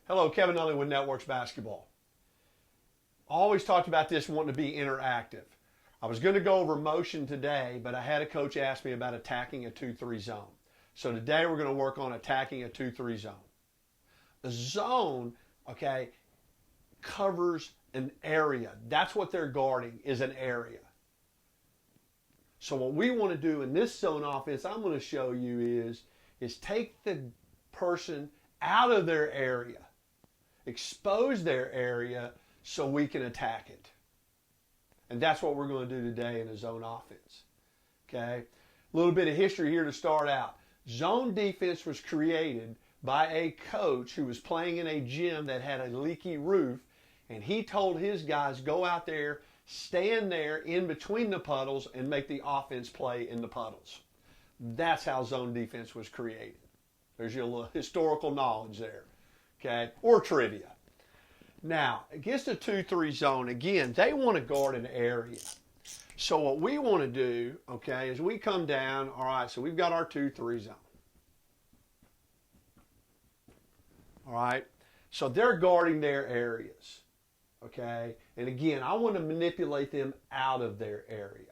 Hello, Kevin Nunley with Networks Basketball. Always talked about this wanting to be interactive. I was going to go over motion today, but I had a coach ask me about attacking a 2-3 zone. So today we're going to work on attacking a 2-3 zone. The zone, okay, covers an area. That's what they're guarding, is an area. So what we want to do in this zone offense, I'm going to show you is take the person out of their area, expose their area so we can attack it. And that's what we're going to do today in a zone offense. Okay? A little bit of history here to start out. Zone defense was created by a coach who was playing in a gym that had a leaky roof, and he told his guys, go out there, stand there in between the puddles and make the offense play in the puddles. That's how zone defense was created. There's your little historical knowledge there, okay, or trivia. Now, against the 2-3 zone, again, they want to guard an area. So what we want to do, okay, is we come down, all right, so we've got our 2-3 zone. All right, so they're guarding their areas. Okay, and again, I want to manipulate them out of their area.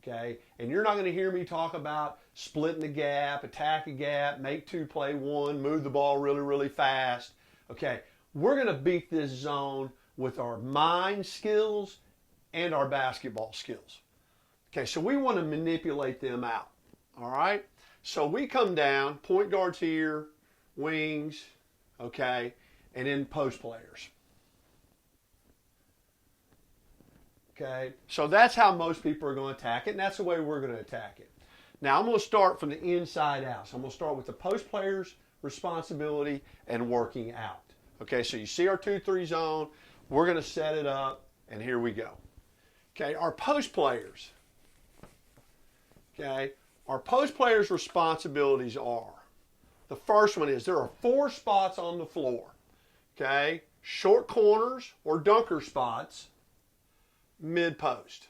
Okay, and you're not going to hear me talk about splitting the gap, attack a gap, make two play one, move the ball really, really fast. Okay, we're going to beat this zone with our mind skills and our basketball skills. Okay, so we want to manipulate them out. All right, so we come down, point guards here, wings, okay, and then post players. Okay, so that's how most people are going to attack it, and that's the way we're going to attack it. Now, I'm going to start from the inside out. So I'm going to start with the post players' responsibility and working out. Okay, so you see our 2-3 zone. We're going to set it up, and here we go. Okay, our post players. Okay, our post players' responsibilities are, the first one is there are 4 spots on the floor. Okay, short corners or dunker spots, mid-post.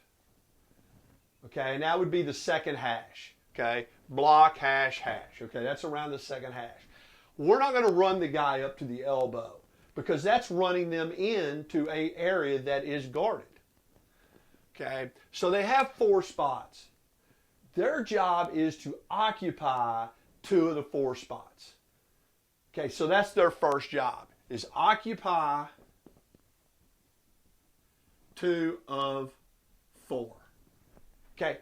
Okay, and that would be the second hash. Okay, block, hash, hash. Okay, that's around the second hash. We're not going to run the guy up to the elbow because that's running them into an area that is guarded. Okay, so they have 4 spots. Their job is to occupy 2 of the 4 spots. Okay, so that's their first job, is occupy 2 of 4. Okay,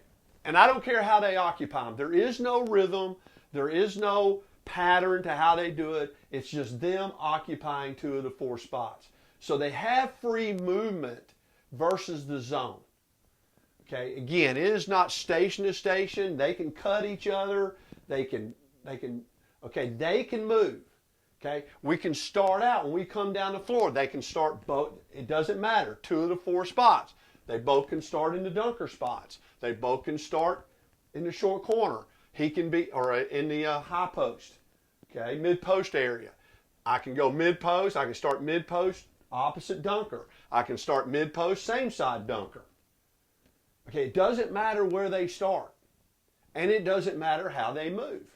and I don't care how they occupy them. There is no rhythm. There is no pattern to how they do it. It's just them occupying 2 of the 4 spots. So they have free movement versus the zone. Okay, again, it is not station to station. They can cut each other. They can move. Okay, we can start out when we come down the floor. They can start both. It doesn't matter. 2 of the 4 spots. They both can start in the dunker spots. They both can start in the short corner. He can be, or in the high post. Okay, mid post area. I can go mid post. I can start mid post, opposite dunker. I can start mid post, same side dunker. Okay, it doesn't matter where they start, and it doesn't matter how they move.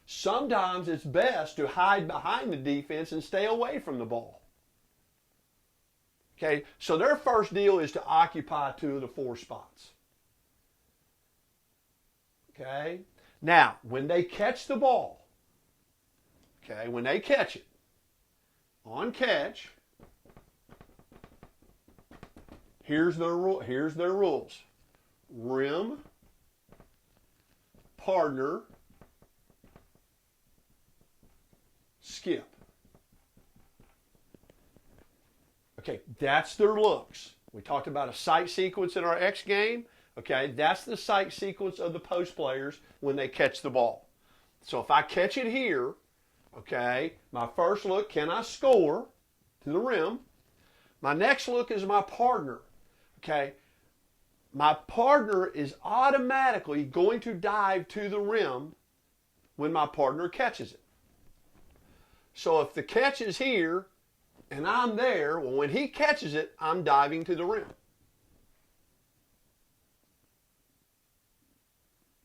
Sometimes it's best to hide behind the defense and stay away from the ball. Okay, so their first deal is to occupy 2 of the 4 spots. Okay, now when they catch the ball, okay, when they catch it, on catch, here's their rules. Rim, partner, skip. Okay, that's their looks. We talked about a sight sequence in our X game. Okay, that's the sight sequence of the post players when they catch the ball. So if I catch it here, okay, my first look, can I score to the rim? My next look is my partner. Okay, my partner is automatically going to dive to the rim when my partner catches it. So if the catch is here and I'm there, well, when he catches it, I'm diving to the rim.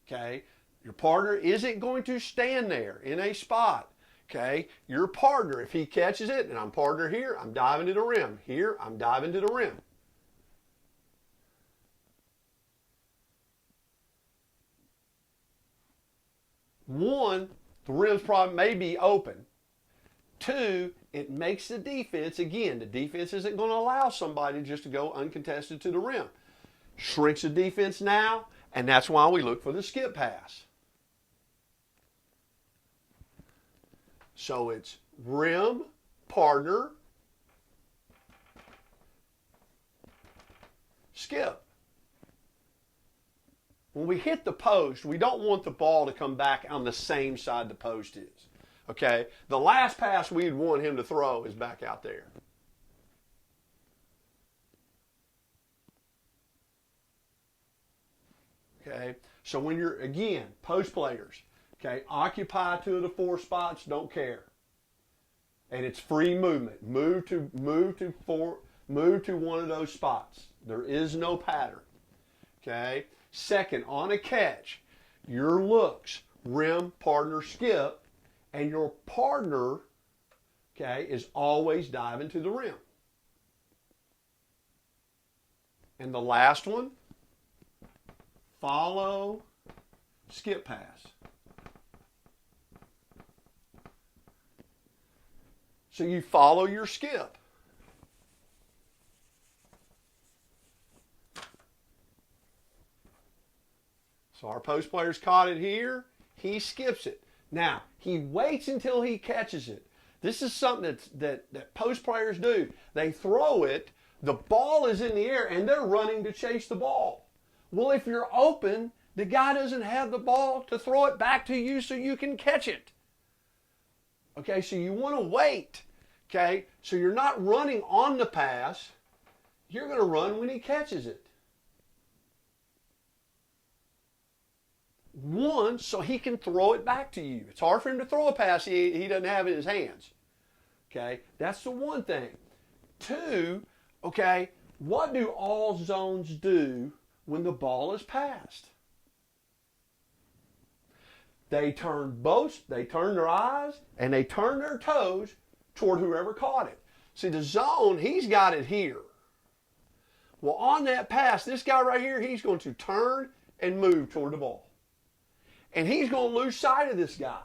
Okay? Your partner isn't going to stand there in a spot. Okay, your partner, if he catches it, and I'm partner here, I'm diving to the rim. Here, I'm diving to the rim. One, the rim's probably may be open. Two, it makes the defense, again, the defense isn't going to allow somebody just to go uncontested to the rim. Shrinks the defense now, and that's why we look for the skip pass. So it's rim, partner, skip. When we hit the post, we don't want the ball to come back on the same side the post is. Okay? The last pass we'd want him to throw is back out there. Okay? So when you're, again, post players, okay, occupy 2 of the 4 spots, don't care. And it's free movement. Move to one of those spots. There is no pattern. Okay? Second, on a catch, your looks, rim, partner, skip, and your partner, okay, is always diving to the rim. And the last one, follow, skip pass. So you follow your skip. So our post player's caught it here. He skips it. Now, he waits until he catches it. This is something that post players do. They throw it, the ball is in the air, and they're running to chase the ball. Well, if you're open, the guy doesn't have the ball to throw it back to you so you can catch it. Okay, so you want to wait. Okay, so you're not running on the pass. You're going to run when he catches it. One, so he can throw it back to you. It's hard for him to throw a pass he doesn't have in his hands. Okay, that's the one thing. Two, okay, what do all zones do when the ball is passed? They turn their eyes and they turn their toes toward whoever caught it. See, the zone, he's got it here. Well, on that pass, this guy right here, he's going to turn and move toward the ball. And he's going to lose sight of this guy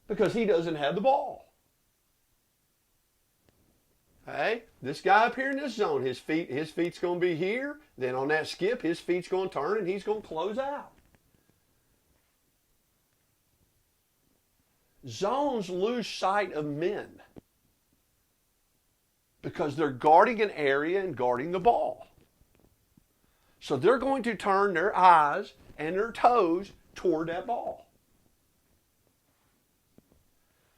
because he doesn't have the ball. Okay? This guy up here in this zone, his feet's going to be here. Then on that skip, his feet's going to turn and he's going to close out. Zones lose sight of men because they're guarding an area and guarding the ball. So they're going to turn their eyes and their toes toward that ball.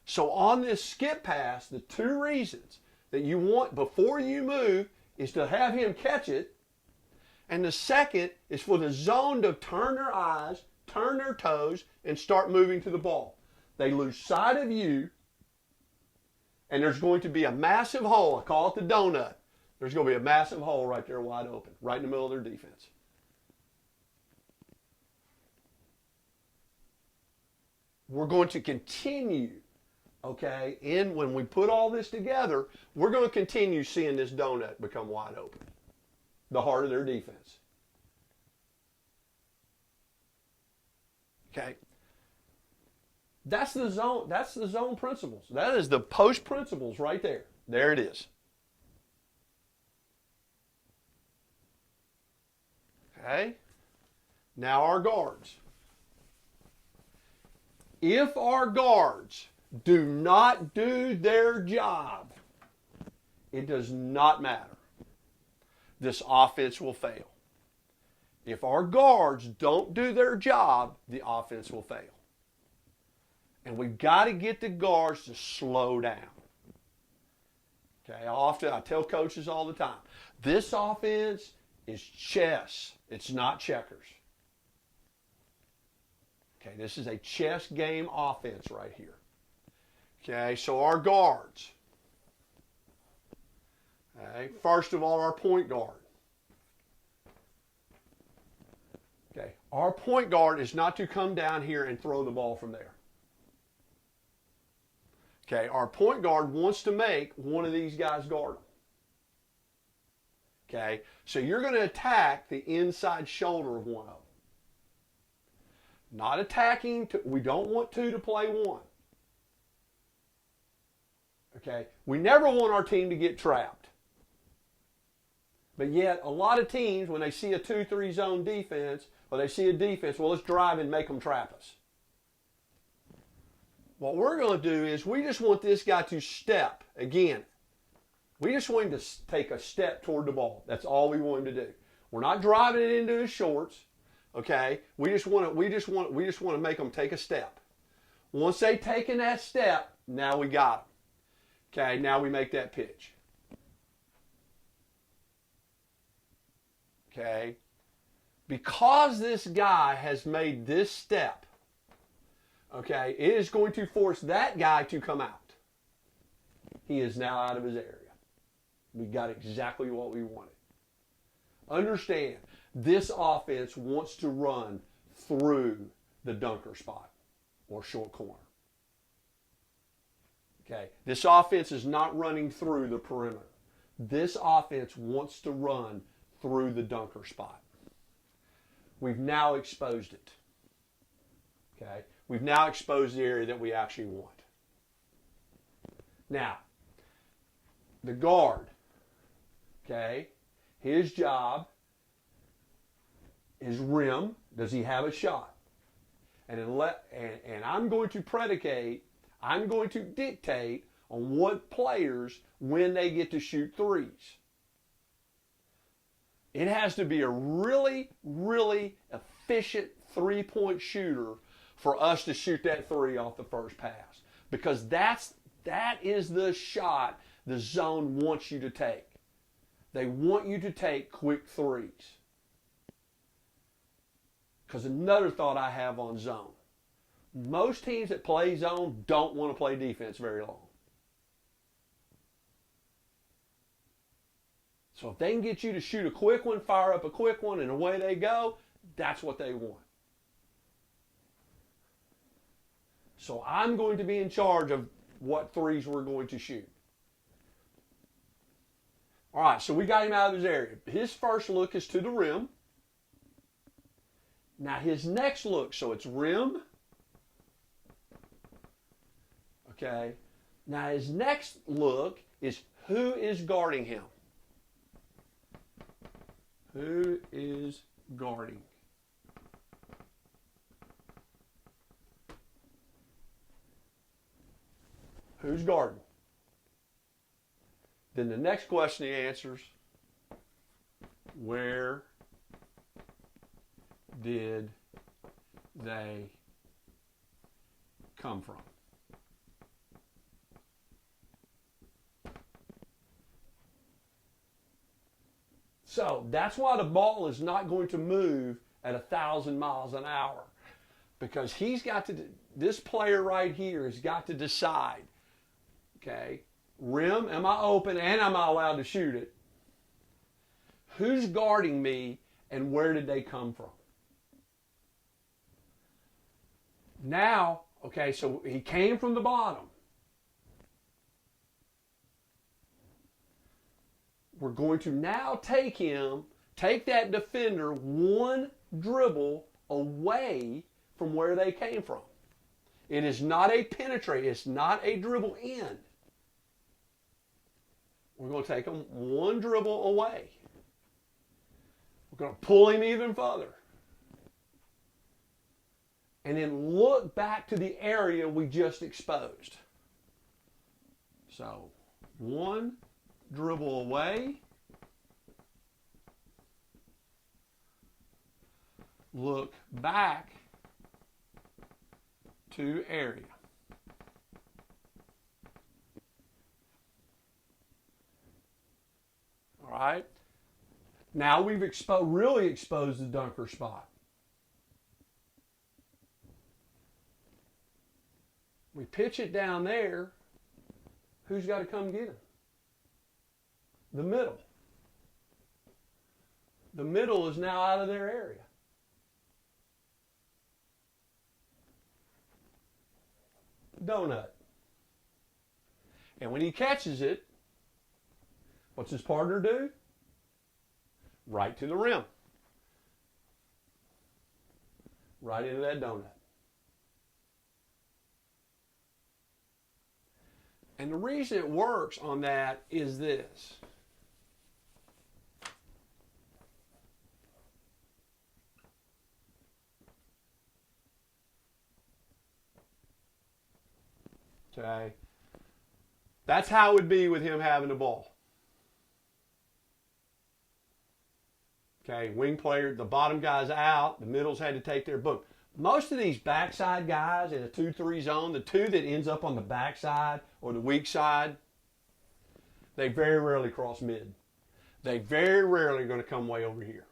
So on this skip pass, the 2 reasons that you want before you move is to have him catch it, and the second is for the zone to turn their eyes, turn their toes, and start moving to the ball. They lose sight of you, and there's going to be a massive hole. I call it the donut. There's going to be a massive hole right there wide open, right in the middle of their defense. We're going to continue, okay, and when we put all this together, we're going to continue seeing this donut become wide open, the heart of their defense. Okay. That's the zone principles. That is the post principles right there. There it is. Okay. Now our guards. If our guards do not do their job, it does not matter. This offense will fail. If our guards don't do their job, the offense will fail. And we've got to get the guards to slow down. Okay, I tell coaches all the time, this offense is chess. It's not checkers. Okay, this is a chess game offense right here. Okay, so our guards. Okay, first of all, our point guard. Okay, our point guard is not to come down here and throw the ball from there. Okay, our point guard wants to make one of these guys guard him. Okay, so you're going to attack the inside shoulder of one of them. Not attacking, we don't want two to play one. Okay, we never want our team to get trapped. But yet, a lot of teams, when they see a 2-3 zone defense, or they see a defense, well, let's drive and make them trap us. What we're going to do is we just want this guy to step. Again, we just want him to take a step toward the ball. That's all we want him to do. We're not driving it into his shorts. Okay, we just want to make them take a step. Once they've taken that step, now we got them. Okay, now we make that pitch. Okay, because this guy has made this step, okay, it is going to force that guy to come out. He is now out of his area. We got exactly what we wanted. Understand, this offense wants to run through the dunker spot or short corner. Okay, this offense is not running through the perimeter. This offense wants to run through the dunker spot. We've now exposed it. Okay, we've now exposed the area that we actually want. Now, the guard, okay, his job is rim. Does he have a shot? And I'm going to I'm going to dictate on what players when they get to shoot threes. It has to be a really, really efficient three-point shooter for us to shoot that three off the first pass. Because that is the shot the zone wants you to take. They want you to take quick threes. Because another thought I have on zone. Most teams that play zone don't want to play defense very long. So if they can get you to shoot a quick one, fire up a quick one, and away they go, that's what they want. So I'm going to be in charge of what threes we're going to shoot. All right, so we got him out of his area. His first look is to the rim. Now his next look, so it's rim. Okay. Now his next look is who is guarding him. Who is guarding? Who's guarding? Then the next question he answers, where did they come from? So that's why the ball is not going to move at 1,000 miles an hour, because this player right here has got to decide, okay, rim, am I open and am I allowed to shoot it? Who's guarding me and where did they come from? Now, okay, so he came from the bottom. We're going to now take that defender one dribble away from where they came from. It is not a penetrate. It's not a dribble in. We're going to take him one dribble away. We're going to pull him even further. And then look back to the area we just exposed. So, one dribble away. Look back to area. All right. Now we've really exposed the dunker spot. We pitch it down there. Who's got to come get him? The middle. The middle is now out of their area. Donut. And when he catches it, what's his partner do? Right to the rim. Right into that donut. And the reason it works on that is this. Okay. That's how it would be with him having the ball. Okay, wing player, the bottom guy's out, the middle's had to take their book. Most of these backside guys in a 2-3 zone, the two that ends up on the backside or the weak side, they very rarely cross mid. They very rarely are going to come way over here.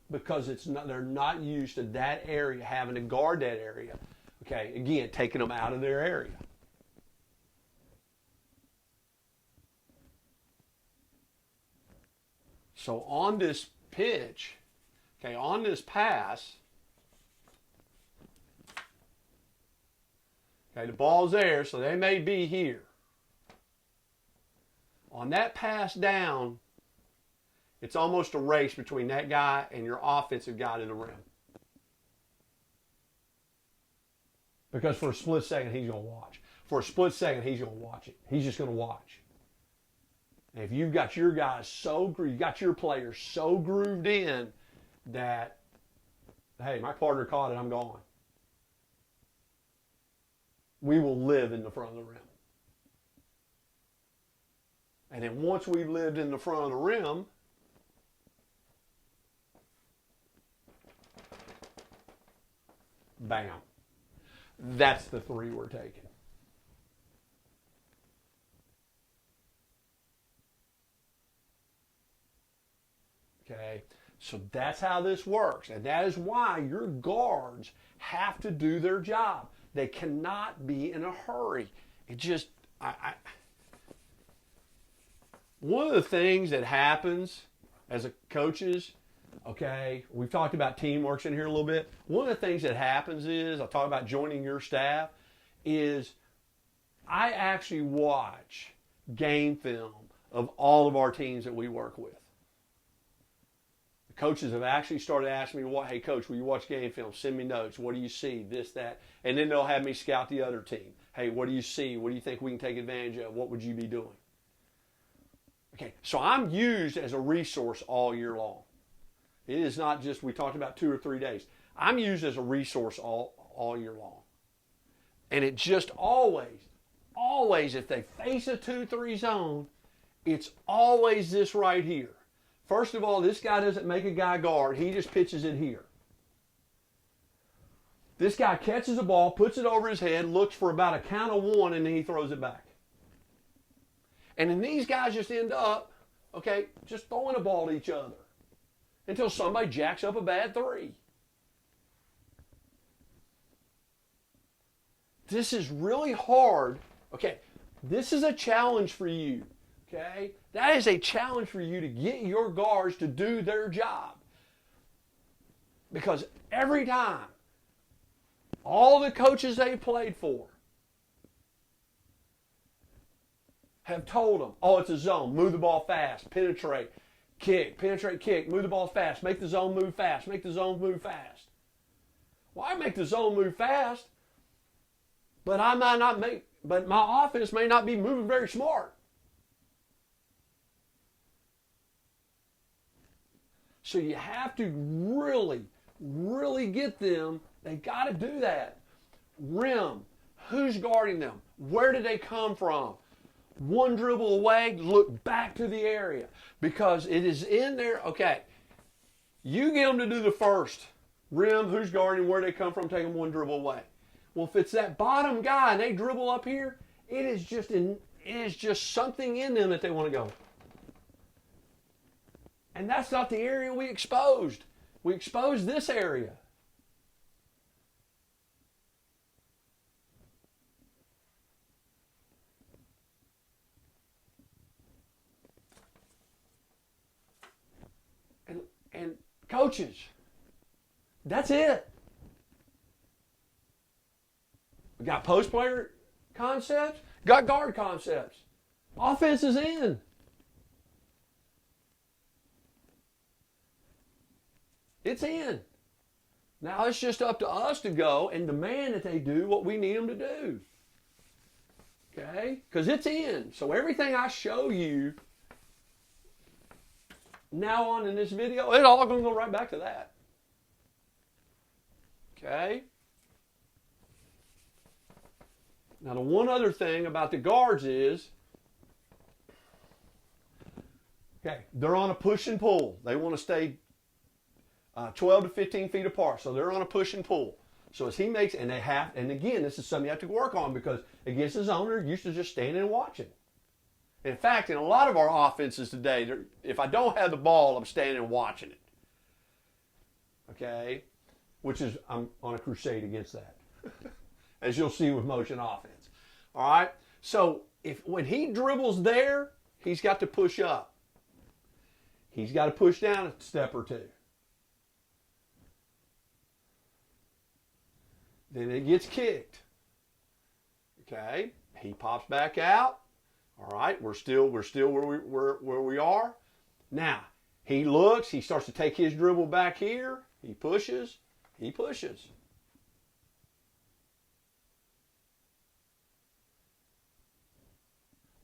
Because they're not used to that area, having to guard that area. Okay, again, taking them out of their area. So on this pitch, okay, on this pass, okay, the ball's there, so they may be here. On that pass down, it's almost a race between that guy and your offensive guy to the rim. Because for a split second, he's going to watch. For a split second, he's going to watch it. He's just going to watch. And if you've got your guys you got your players so grooved in that, hey, my partner caught it, I'm gone. We will live in the front of the rim. And then once we've lived in the front of the rim, bam. That's the three we're taking. Okay, so that's how this works. And that is why your guards have to do their job. They cannot be in a hurry. It just, one of the things that happens as a coaches, okay, we've talked about teamwork in here a little bit. One of the things that happens is, I'll talk about joining your staff, is I actually watch game film of all of our teams that we work with. The coaches have actually started asking me, hey, coach, will you watch game film? Send me notes. What do you see? This, that. And then they'll have me scout the other team. Hey, what do you see? What do you think we can take advantage of? What would you be doing? Okay, so I'm used as a resource all year long. It is not just, we talked about 2 or 3 days. I'm used as a resource all year long. And it just always, if they face a 2-3 zone, it's always this right here. First of all, this guy doesn't make a guy guard. He just pitches it here. This guy catches the ball, puts it over his head, looks for about a count of 1, and then he throws it back. And then these guys just end up, okay, just throwing a ball to each other until somebody jacks up a bad 3. This is really hard. Okay, this is a challenge for you. Okay, that is a challenge for you to get your guards to do their job. Because every time, all the coaches they played for have told them, oh, it's a zone, move the ball fast, penetrate, kick, move the ball fast, make the zone move fast, make the zone move fast. Well, I make the zone move fast, but my offense may not be moving very smart. So you have to really, really get them. They got to do that. Rim. Who's guarding them? Where did they come from? One dribble away, look back to the area. Because it is in there. Okay. You get them to do the first. Rim, who's guarding, where they come from, take them one dribble away. Well, if it's that bottom guy and they dribble up here, it is just something in them that they want to go. And that's not the area we exposed. We exposed this area. And coaches, that's it. Got post player concepts, got guard concepts. Offense is in. It's in. Now it's just up to us to go and demand that they do what we need them to do. Okay? Because it's in. So everything I show you now on in this video, it's all going to go right back to that. Okay? Now the one other thing about the guards is, okay, they're on a push and pull. They want to stay 12 to 15 feet apart. So they're on a push and pull. So as he makes, and they have, and again, this is something you have to work on because against his owner, they're used to just standing and watching. In fact, in a lot of our offenses today, if I don't have the ball, I'm standing and watching it. Okay? Which is, I'm on a crusade against that. As you'll see with motion offense. All right? So when he dribbles there, he's got to push up. He's got to push down a step or two. Then it gets kicked. Okay? He pops back out. All right? We're still where we are. Now, he looks, he starts to take his dribble back here. He pushes.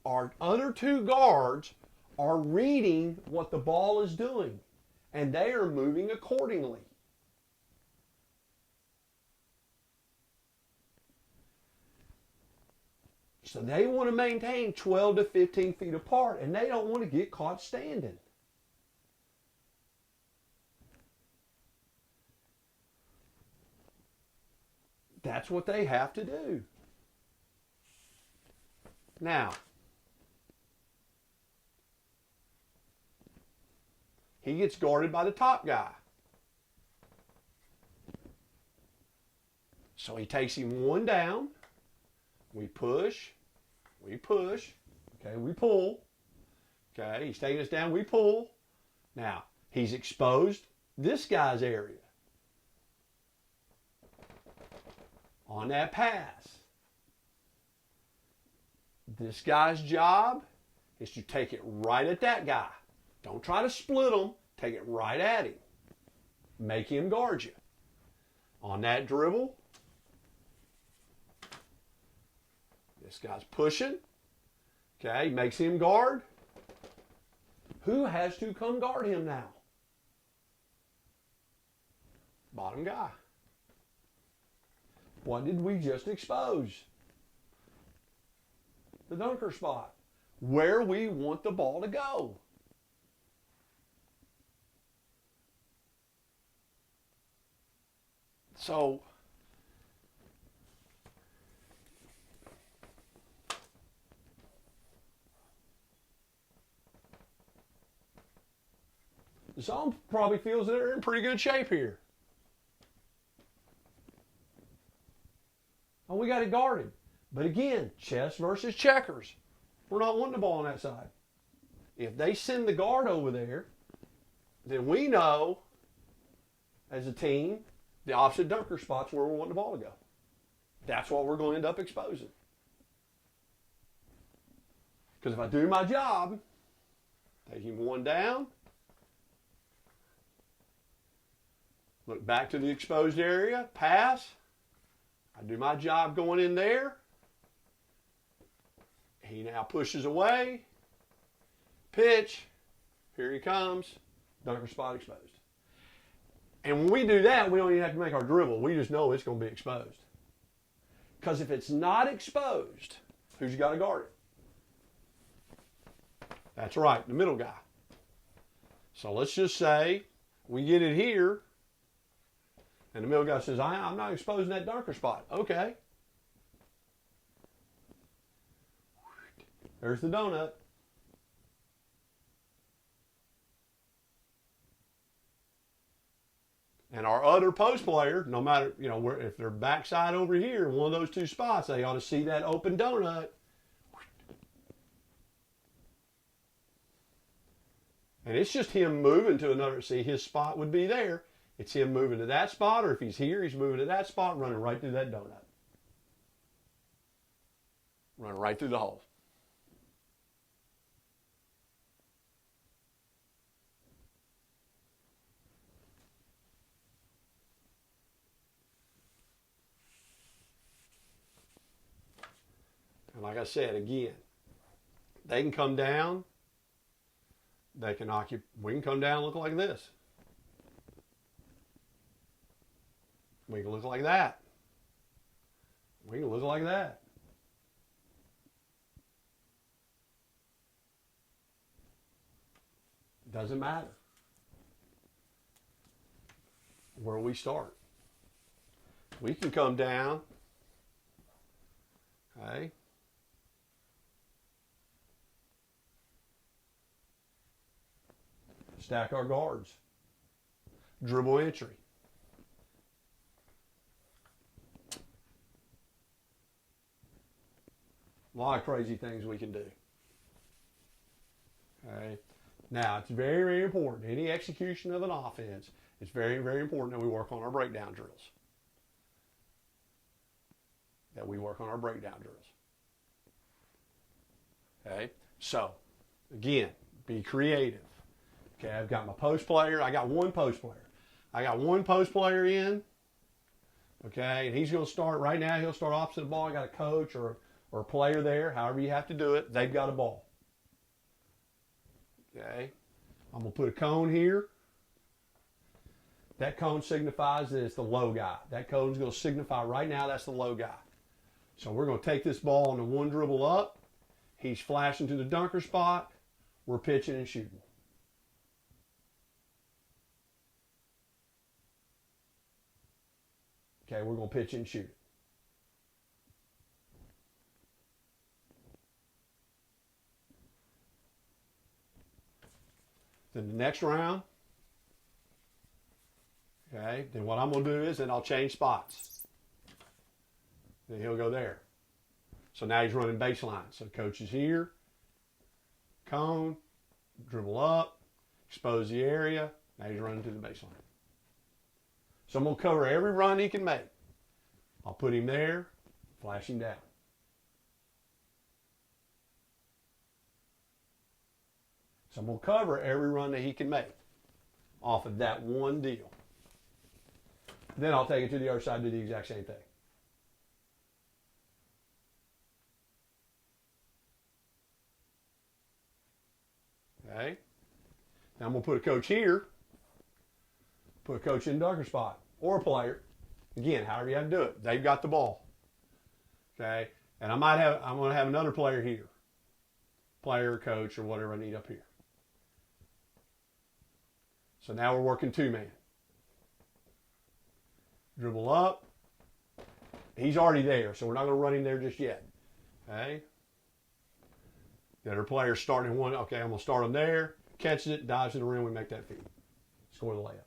Our other two guards are reading what the ball is doing, and they are moving accordingly. So they want to maintain 12 to 15 feet apart, and they don't want to get caught standing. That's what they have to do. Now, he gets guarded by the top guy. So he takes him one down. We push. Okay, we pull. Okay, he's taking us down. We pull. Now, he's exposed this guy's area. On that pass. This guy's job is to take it right at that guy. Don't try to split him. Take it right at him. Make him guard you. On that dribble, this guy's pushing. Okay, makes him guard. Who has to come guard him now? Bottom guy. What did we just expose? The dunker spot. Where we want the ball to go. So, the zone probably feels that they're in pretty good shape here. Oh, we got it guarded. But again, chess versus checkers. We're not wanting the ball on that side. If they send the guard over there, then we know, as a team, the opposite dunker spot's where we want the ball to go. That's what we're going to end up exposing. Because if I do my job, take him one down, look back to the exposed area, pass, I do my job going in there. He now pushes away, pitch, here he comes, dunker spot exposed. And when we do that, we don't even have to make our dribble. We just know it's going to be exposed. Because if it's not exposed, who's got to guard it? That's right, the middle guy. So let's just say we get it here, and the middle guy says, I'm not exposing that dunker spot. Okay. There's the donut. And our other post player, no matter, if they're backside over here in one of those two spots, they ought to see that open donut. And it's just him moving to another. See, his spot would be there. It's him moving to that spot, or if he's here, he's moving to that spot, running right through that donut. Run right through the hole. And like I said, again, they can come down. They can occupy. We can come down and look like this. We can look like that. We can look like that. Doesn't matter where we start. We can come down. Okay. Stack our guards. Dribble entry. A lot of crazy things we can do. Okay. Now, it's very, very important. Any execution of an offense, it's very, very important that we work on our breakdown drills. Okay. So, again, be creative. Okay, I've got my post player. I got one post player. I got one post player in. Okay, and he's going to start right now. He'll start opposite the ball. I got a coach or a player there. However you have to do it. They've got a ball. Okay, I'm going to put a cone here. That cone signifies that it's the low guy. That cone's going to signify right now that's the low guy. So we're going to take this ball on the one dribble up. He's flashing to the dunker spot. We're pitching and shooting. Okay, we're going to pitch and shoot. Then the next round, okay, then what I'm going to do is then I'll change spots. Then he'll go there. So now he's running baseline. So coach is here, cone, dribble up, expose the area. Now he's running to the baseline. So I'm going to cover every run he can make. I'll put him there, flash him down. So I'm going to cover every run that he can make off of that one deal. Then I'll take it to the other side and do the exact same thing. Okay. Now I'm going to put a coach here. Put a coach in the dunker spot or a player. Again, however you have to do it. They've got the ball. Okay. And I'm going to have another player here. Player, coach, or whatever I need up here. So now we're working two-man. Dribble up. He's already there, so we're not going to run him there just yet. Okay. The other player's starting one. Okay, I'm going to start him there. Catches it, dives to the rim, we make that feed. Score the layup.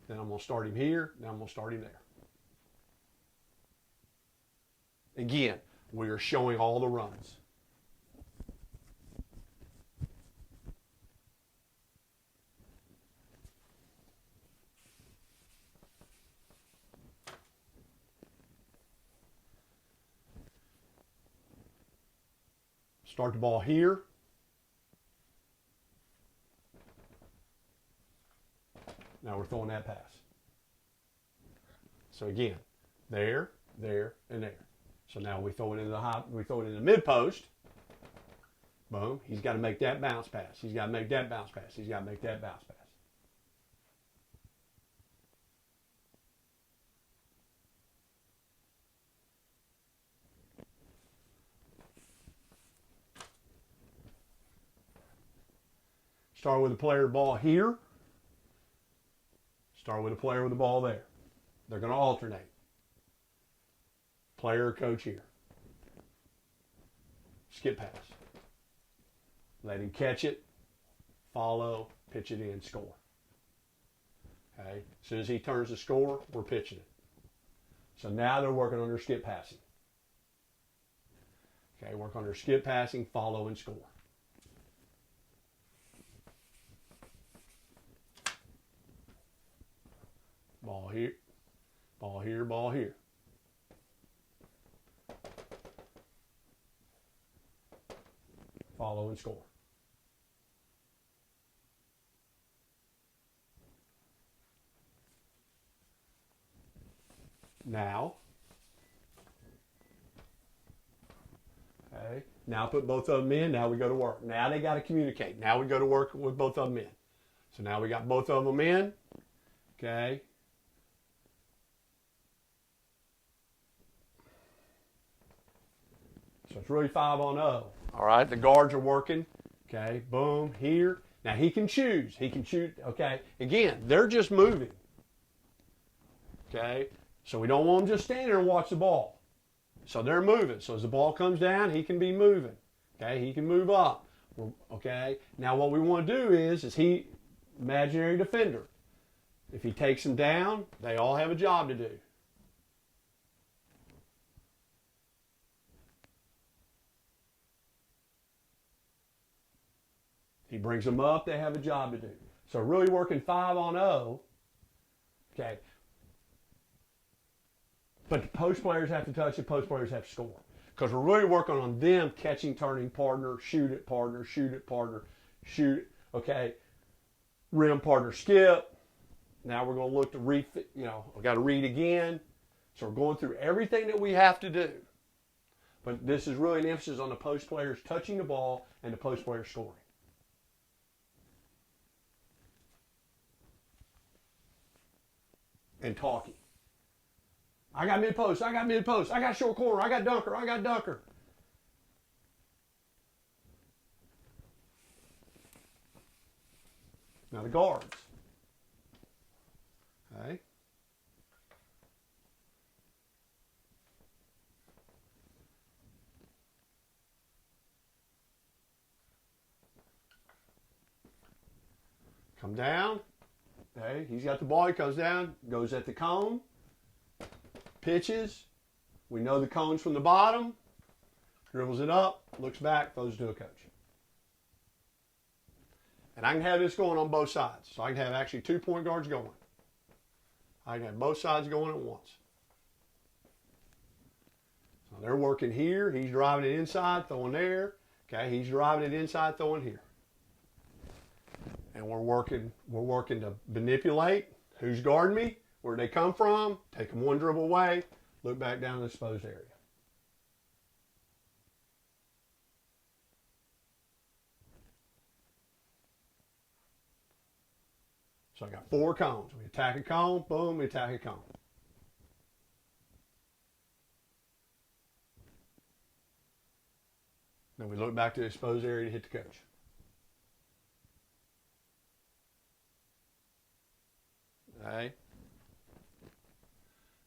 Then I'm going to start him here. Now I'm going to start him there. Again, we are showing all the runs. Start the ball here. Now we're throwing that pass. So again, there, there, and there. So now we throw it into the mid post. Boom. He's got to make that bounce pass. He's got to make that bounce pass. He's got to make that bounce pass. Start with the player ball here. Start with a player with the ball there. They're going to alternate. Player or coach here. Skip pass. Let him catch it, follow, pitch it in, score. Okay. As soon as he turns to score, we're pitching it. So now they're working on their skip passing. Okay, work on their skip passing, follow, and score. Ball here, ball here, ball here. follow and score. Now, okay, now put both of them in. Now we go to work. Now they got to communicate. Now we go to work with both of them in. So now we got both of them in. Okay. So it's really 5-on-0. All right, the guards are working. Okay, boom, here. Now he can choose. He can shoot. Okay, again, they're just moving. Okay, so we don't want them just standing there and watch the ball. So they're moving. So as the ball comes down, he can be moving. Okay, he can move up. Okay, now what we want to do is he, imaginary defender, if he takes them down, they all have a job to do. He brings them up, they have a job to do. So really working 5-on-0. Okay. But the post players have to touch it, post players have to score. Because we're really working on them catching, turning, partner, shoot it, partner, shoot it, partner, shoot it. Okay. Rim, partner, skip. Now we're going to look to read, we've got to read again. So we're going through everything that we have to do. But this is really an emphasis on the post players touching the ball and the post players scoring. And talking. I got mid post, I got mid post, I got short corner, I got dunker, I got dunker. Now the guards. Okay. Come down. Okay, he's got the ball, he comes down, goes at the cone, pitches. We know the cone's from the bottom, dribbles it up, looks back, throws it to a coach. And I can have this going on both sides. So I can have actually 2 point guards going. I can have both sides going at once. So they're working here, he's driving it inside, throwing there. Okay, he's driving it inside, throwing here. And we're working to manipulate who's guarding me, where they come from, take them one dribble away, look back down the exposed area. So I got 4 cones. We attack a cone, boom, we attack a cone. Then we look back to the exposed area to hit the coach. Okay.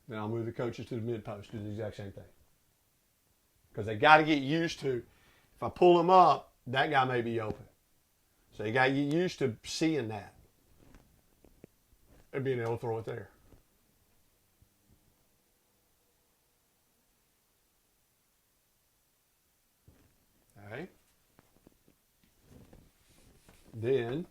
Then I'll move the coaches to the mid post, do the exact same thing. Because they got to get used to, if I pull them up, that guy may be open. So you got to get used to seeing that and being able to throw it there. Okay. Then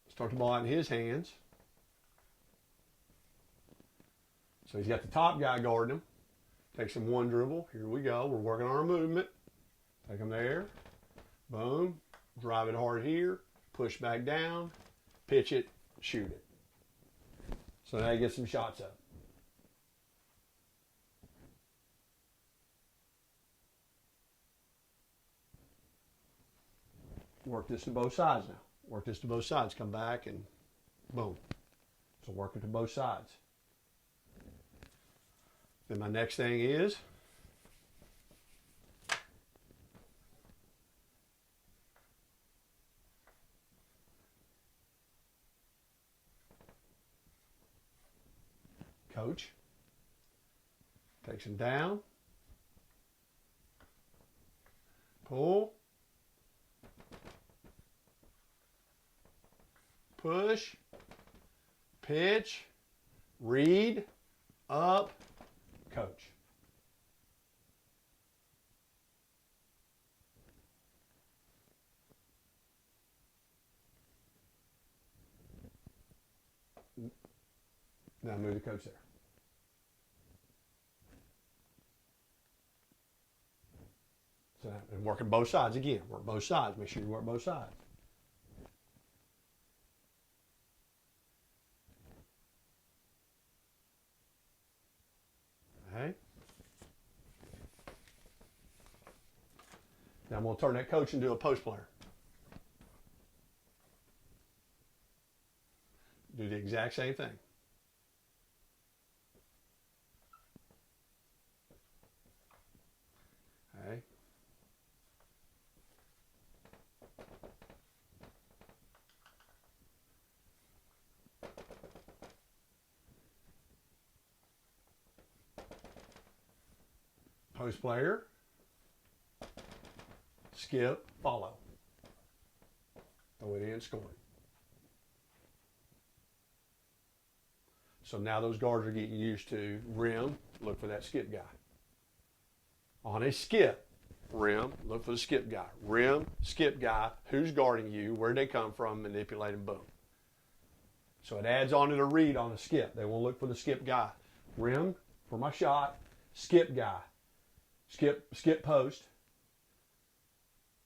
start the ball out in his hands. So he's got the top guy guarding him. Takes him one dribble. Here we go. We're working on our movement. Take him there. Boom. Drive it hard here. Push back down. Pitch it. Shoot it. So now he gets some shots up. Work this to both sides now. Work this to both sides. Come back and boom. So work it to both sides. Then my next thing is coach takes him down, pull, push, pitch, read, up, coach. Now move the coach there. and working both sides again. Work both sides. Make sure you work both sides. Okay. Now I'm going to turn that coach into a post player. Do the exact same thing. Okay. Post player. Skip, follow. Throw it in, score it. So now those guards are getting used to rim, look for that skip guy. On a skip, rim, look for the skip guy. Rim, skip guy, who's guarding you, where'd they come from, manipulate them, boom. So it adds on to the read on the skip. They will look for the skip guy. Rim, for my shot, skip guy. Skip post.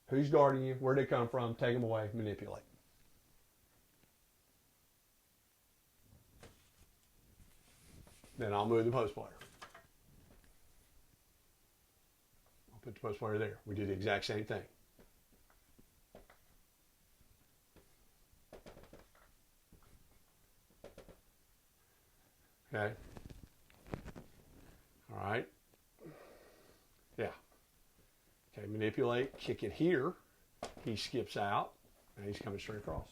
Who's guarding you, where'd they come from, take them away, manipulate. Then I'll move the post player. I'll put the post player there. We do the exact same thing. Okay. All right. Yeah. Okay, manipulate, kick it here. He skips out, and he's coming straight across.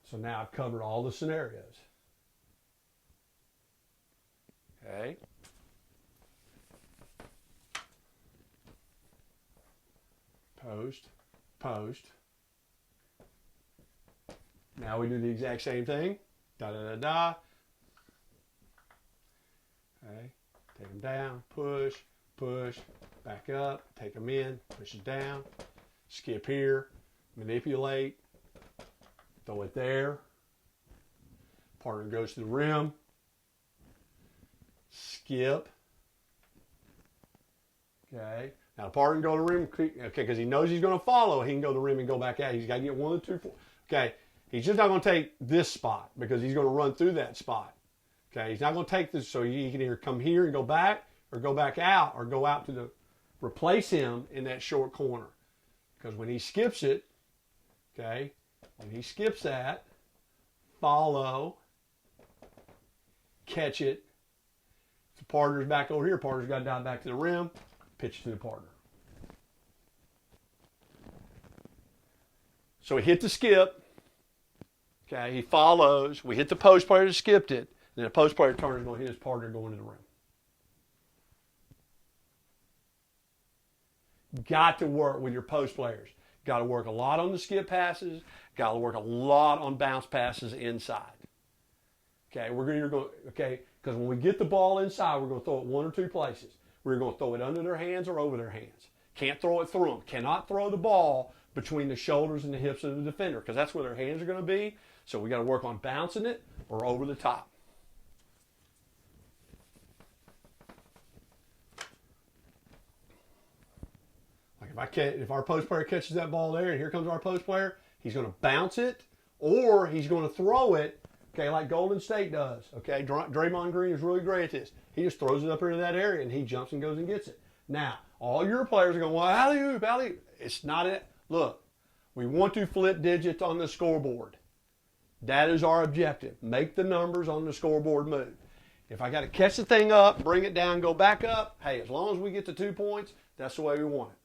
So now I've covered all the scenarios. Okay. Post, post. Now we do the exact same thing. Da da da da. Okay. Take them down, push, push, back up, take them in, push it down, skip here, manipulate. Throw it there. Partner goes to the rim. Skip. Okay. Now the partner can go to the rim. Okay, because he knows he's going to follow. He can go to the rim and go back out. He's got to get one of the two. Okay. He's just not going to take this spot because he's going to run through that spot. Okay. He's not going to take this. So he can either come here and go back or go back out or go out to the replace him in that short corner. Because when he skips it, okay, when he skips that, follow, catch it. If the partner's back over here, partner's got to dive back to the rim, pitch it to the partner. So he hit the skip. Okay, he follows. We hit the post player that skipped it. Then the post player turns and going to hit his partner going to the rim. Got to work with your post players. Got to work a lot on the skip passes. Got to work a lot on bounce passes inside. Okay, okay, because when we get the ball inside, we're going to throw it one or two places. We're going to throw it under their hands or over their hands. Can't throw it through them. Cannot throw the ball between the shoulders and the hips of the defender because that's where their hands are going to be. So we got to work on bouncing it or over the top. If our post player catches that ball there and here comes our post player, he's going to bounce it or he's going to throw it, okay, like Golden State does. Okay, Draymond Green is really great at this. He just throws it up into that area and he jumps and goes and gets it. Now, all your players are going, well, alley-oop, alley-oop. It's not it. Look, we want to flip digits on the scoreboard. That is our objective. Make the numbers on the scoreboard move. If I got to catch the thing up, bring it down, go back up, hey, as long as we get to 2 points, that's the way we want it.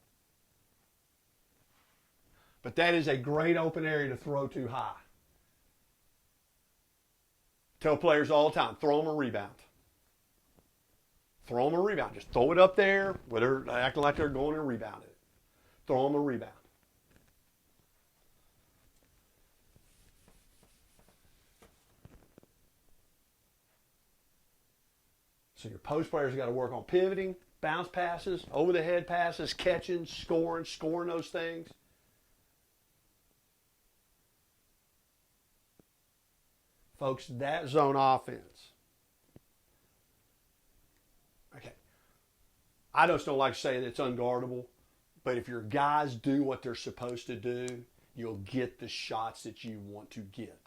But that is a great open area to throw too high. Tell players all the time, throw them a rebound. Throw them a rebound. Just throw it up there, whether they're acting like they're going and rebound it. Throw them a rebound. So your post players got to work on pivoting, bounce passes, over the head passes, catching, scoring those things. Folks, that zone offense. Okay. I just don't like to say that it's unguardable, but if your guys do what they're supposed to do, you'll get the shots that you want to get.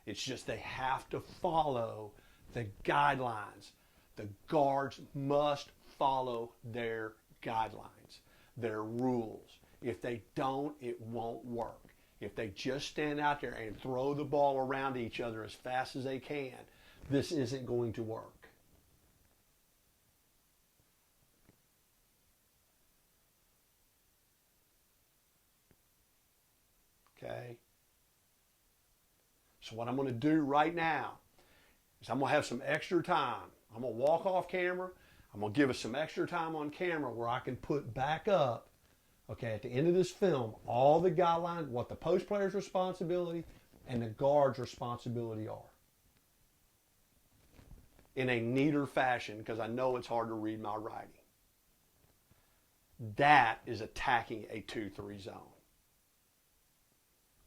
It's just they have to follow the guidelines. The guards must follow their guidelines, their rules. If they don't, it won't work. If they just stand out there and throw the ball around each other as fast as they can, this isn't going to work. Okay? So what I'm going to do right now is I'm going to have some extra time. I'm going to walk off camera. I'm going to give us some extra time on camera where I can put back up, okay, at the end of this film, all the guidelines, what the post player's responsibility and the guard's responsibility are. In a neater fashion, because I know it's hard to read my writing. That is attacking a 2-3 zone.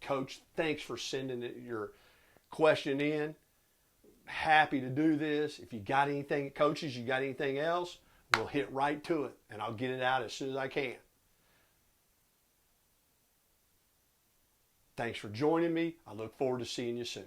Coach, thanks for sending your question in. Happy to do this. If you got anything, coaches, you got anything else, we'll hit right to it, and I'll get it out as soon as I can. Thanks for joining me. I look forward to seeing you soon.